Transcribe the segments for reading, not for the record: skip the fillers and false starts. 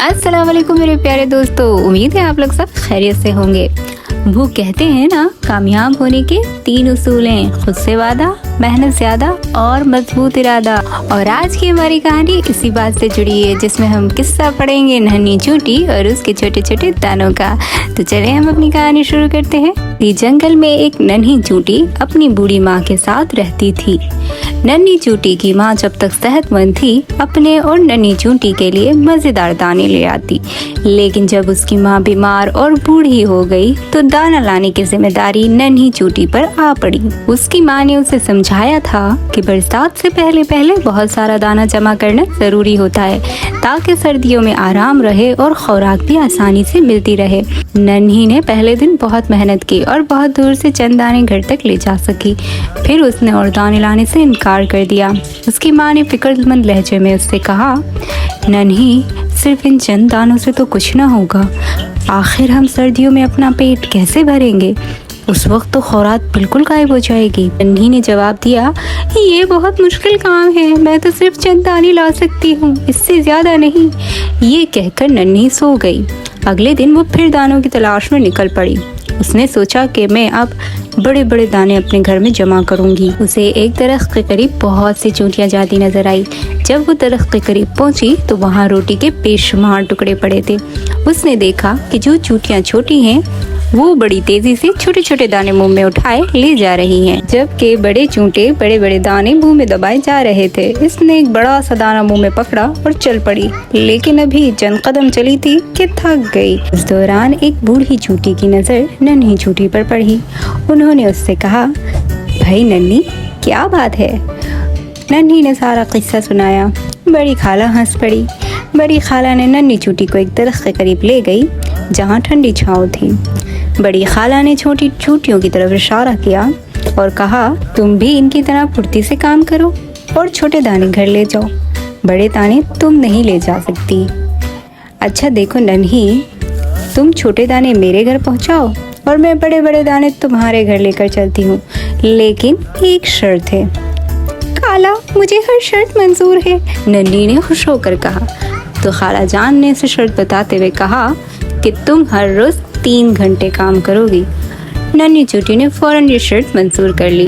अस्सलाम वालेकुम मेरे प्यारे दोस्तों, उम्मीद है आप लोग सब खैरियत से होंगे। वो कहते हैं ना, कामयाब होने के 3 उसूल हैं, खुद से वादा, मेहनत ज्यादा और मजबूत इरादा। और आज की हमारी कहानी इसी बात से जुड़ी है, जिसमें हम किस्सा पढ़ेंगे नन्ही चूटी और उसके छोटे छोटे दानों का। तो चले हम अपनी कहानी शुरू करते हैं। जंगल में एक नन्ही चूटी अपनी बूढ़ी माँ के साथ रहती थी। नन्ही चूटी की माँ जब तक सेहतमंद थी, अपने और नन्ही चूटी के लिए मजेदार दाने ले आती। लेकिन जब उसकी माँ बीमार और बूढ़ी हो गई तो दाना लाने की जिम्मेदारी नन्ही चूटी पर आ पड़ी। उसकी माँ ने उसे समझाया था कि बरसात से पहले पहले बहुत सारा दाना जमा करना जरूरी होता है, ताकि सर्दियों में आराम रहे और खुराक भी आसानी से मिलती रहे। नन्ही ने पहले दिन बहुत मेहनत की और बहुत दूर से चंद दाने घर तक ले जा सकी। फिर उसने और दाने लाने से इनकार कर दिया। उसकी माँ ने फिक्रमंद लहजे में उससे कहा, नन्ही, सिर्फ इन चंद दानों से तो कुछ ना होगा। आखिर हम सर्दियों में अपना पेट कैसे भरेंगे? उस वक्त तो खुराक बिल्कुल गायब हो जाएगी। नन्ही ने जवाब दिया, ये बहुत मुश्किल काम है, मैं तो सिर्फ चंद दाने ला सकती हूँ, इससे ज्यादा नहीं। ये कहकर नन्ही सो गई। अगले दिन वो फिर दानों की तलाश में निकल पड़ी। उसने सोचा कि मैं अब बड़े बड़े दाने अपने घर में जमा करूंगी। उसे एक दरख्त के करीब बहुत सी चूंटियां जाती नजर आई। जब वो दरख्त के करीब पहुंची तो वहाँ रोटी के बेशुमार टुकड़े पड़े थे। उसने देखा कि जो चूंटियां छोटी हैं वो बड़ी तेजी से छोटे छोटे दाने मुंह में उठाए ले जा रही हैं, जबकि बड़े चूंटे बड़े बड़े दाने मुंह में दबाए जा रहे थे। इसने एक बड़ा सा दाना मुंह में पकड़ा और चल पड़ी, लेकिन अभी चंद कदम चली थी कि थक गई। इस दौरान एक बूढ़ी चूंटी की नजर नन्ही चूंटी पर पड़ी। उन्होंने उससे कहा, भाई नन्ही, क्या बात है? नन्ही ने सारा किस्सा सुनाया। बड़ी खाला हंस पड़ी। बड़ी खाला ने नन्ही चूंटी को एक दरख्त के करीब ले गई जहाँ ठंडी छाँव थी। बड़ी खाला ने छोटी चूंटियों की तरफ इशारा किया और कहा, तुम भी इनकी तरह फुर्ती से काम करो और छोटे दाने घर ले जाओ, बड़े दाने तुम नहीं ले जा सकती। अच्छा देखो नन्ही, तुम छोटे दाने मेरे घर पहुंचाओ और मैं बड़े बड़े दाने तुम्हारे घर लेकर चलती हूँ, लेकिन एक शर्त है। खाला, मुझे हर शर्त मंजूर है, नन्ही ने खुश होकर कहा। तो खाला जान ने इसे शर्त बताते हुए कहा कि तुम हर रोज 3 घंटे काम करोगी। नन्ही चूंटी ने फौरन ये शर्त मंजूर कर ली।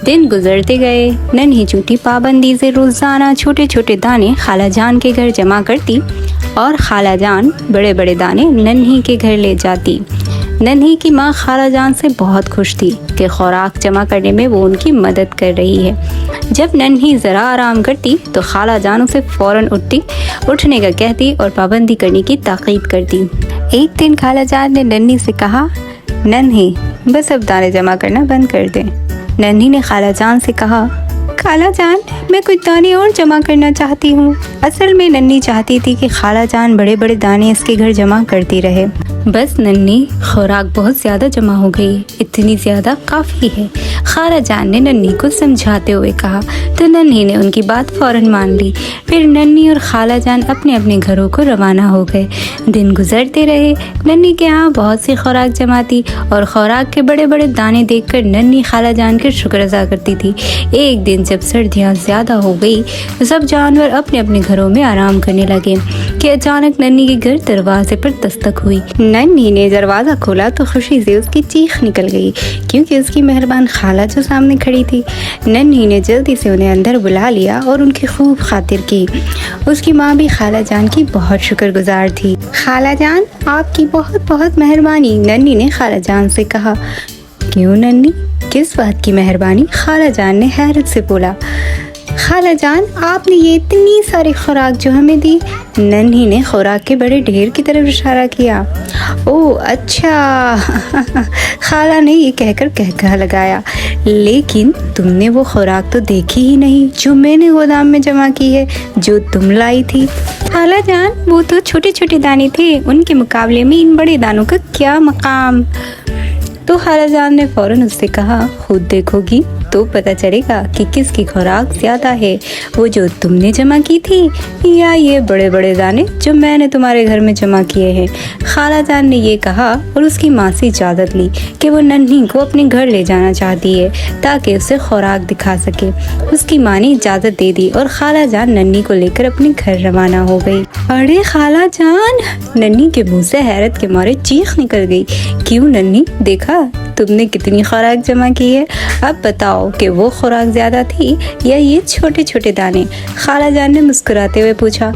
दिन गुजरते गए। नन्ही चूंटी पाबंदी से रोजाना छोटे छोटे दाने खाला जान के घर जमा करती और खाला जान बड़े बड़े दाने नन्ही के घर ले जाती। नन्ही की माँ खाला जान से बहुत खुश थी कि खुराक जमा करने में वो उनकी मदद कर रही है। जब नन्ही जरा आराम करती तो खाला जान उसे फौरन उठने का कहती और पाबंदी करने की ताकीद करती। एक दिन खाला जान ने नन्ही से कहा, नन्ही, बस अब दाने जमा करना बंद कर दे। नन्ही ने खाला जान से कहा, खाला जान, मैं कुछ दाने और जमा करना चाहती हूँ। असल में नन्ही चाहती थी कि खाला जान बड़े बड़े दाने इसके घर जमा करती रहे। बस नन्ही, खुराक बहुत ज्यादा जमा हो गई, इतनी ज्यादा काफी है, खाला जान ने नन्ही को समझाते हुए कहा। तो नन्ही ने उनकी बात फौरन मान ली। फिर नन्ही और खाला जान अपने अपने घरों को रवाना हो गए। दिन गुजरते रहे। नन्ही के यहाँ बहुत सी खुराक जमा थी और खुराक के बड़े बड़े दाने देखकर नन्ही खाला जान के शुक्र अदा करती थी। एक दिन जब सर्दियाँ ज्यादा हो गई तो सब जानवर अपने अपने घरों में आराम करने लगे कि अचानक नन्ही के घर दरवाजे पर दस्तक हुई। नन्ही ने दरवाजा खोला तो खुशी से उसकी चीख निकल गई, क्योंकि उसकी मेहरबान खाला जो सामने खड़ी थी। नन्ही ने जल्दी से उन्हें अंदर बुला लिया और उनकी खूब खातिर की। उसकी माँ भी खाला जान की बहुत शुक्रगुजार थी। खाला जान, आपकी बहुत बहुत मेहरबानी, नन्ही ने खाला जान से कहा। क्यों नन्ही, किस बात की मेहरबानी? खाला जान ने हैरत से बोला। खाला जान, आपने ये इतनी सारी खुराक जो हमें दी। नन्ही ने खुराक के बड़े ढेर की तरफ इशारा किया। ओह अच्छा खाला ने ये कहकर कहका लगाया, लेकिन तुमने वो खुराक तो देखी ही नहीं जो मैंने गोदाम में जमा की है, जो तुम लाई थी। खाला जान, वो तो छोटे छोटे दाने थे, उनके मुकाबले में इन बड़े दानों का क्या मकाम? तो खाला जान ने फौरन उससे कहा, खुद देखोगी तो पता चलेगा कि किसकी खुराक ज्यादा है, वो जो तुमने जमा की थी या ये बड़े बड़े दाने जो मैंने तुम्हारे घर में जमा किए हैं। खाला जान ने ये कहा और उसकी माँ से इजाज़त ली कि वो नन्ही को अपने घर ले जाना चाहती है ताकि उसे खुराक दिखा सके। उसकी माँ ने इजाज़त दे दी और खाला जान नन्ही को लेकर अपने घर रवाना हो गई। अरे खाला जान, नन्ही के मुंह से हैरत के मारे चीख निकल गई। क्यों नन्ही, देखा तुमने कितनी खुराक जमा की है? अब बताओ कि वो खुराक ज्यादा थी या ये छोटे छोटे दाने? खाला जान ने मुस्कुराते हुए पूछा।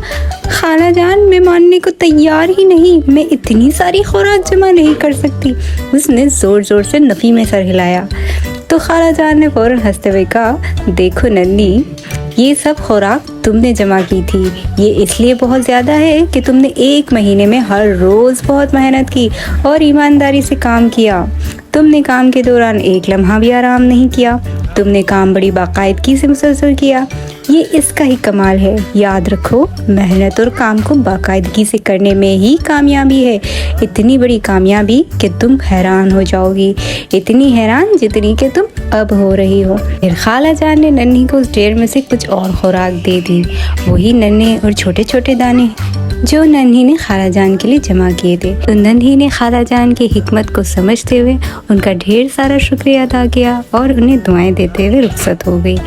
खाला जान, मैं मानने को तैयार ही नहीं, मैं इतनी सारी खुराक जमा नहीं कर सकती। उसने जोर जोर से नफी में सर हिलाया। तो खाला जान ने फौरन हंसते हुए कहा, देखो नन्ही, ये सब खुराक तुमने जमा की थी, ये इसलिए बहुत ज़्यादा है कि तुमने 1 महीने में हर रोज़ बहुत मेहनत की और ईमानदारी से काम किया। तुमने काम के दौरान एक लम्हा भी आराम नहीं किया। तुमने काम बड़ी बाकायदगी से मुसलसल किया। ये इसका ही कमाल है। याद रखो, मेहनत और काम को बाकायदगी से करने में ही कामयाबी है। इतनी बड़ी कामयाबी कि तुम हैरान हो जाओगी, इतनी हैरान जितनी कि तुम अब हो रही हो। फिर खाला जान ने नन्ही को उस ढेर में से कुछ और खुराक दे दी, वही नन्हे और छोटे छोटे दाने जो नन्ही ने खाला जान के लिए जमा किए थे। तो नन्ही ने खाला जान की हिकमत को समझते हुए उनका ढेर सारा शुक्रिया अदा किया और उन्हें दुआएं देते हुए रुखसत हो गई।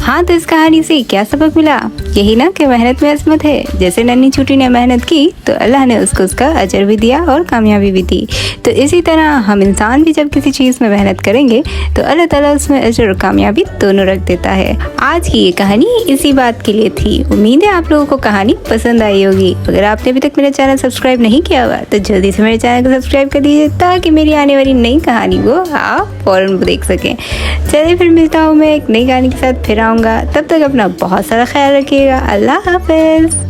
हाँ, तो इस कहानी से क्या सबक मिला? यही ना कि मेहनत में अजमत है। जैसे नन्ही चूटी ने मेहनत की तो अल्लाह ने उसको उसका अजर भी दिया और कामयाबी भी दी। तो इसी तरह हम इंसान भी जब किसी चीज़ में मेहनत करेंगे तो अल्लाह ताला उसमें अजर और कामयाबी दोनों रख देता है। आज की ये कहानी इसी बात के लिए थी। उम्मीद है आप लोगों को कहानी पसंद आई होगी। अगर आपने अभी तक मेरा चैनल सब्सक्राइब नहीं किया हुआ तो जल्दी से मेरे चैनल को सब्सक्राइब कर दीजिए ताकि मेरी आने वाली नई कहानी को आप फौरन देख सकें। चलिए फिर मिलता हूँ मैं एक नई कहानी के साथ, फिर आऊँगा। तब तक अपना बहुत सारा ख्याल रखिएगा। अल्लाह हाफिज़।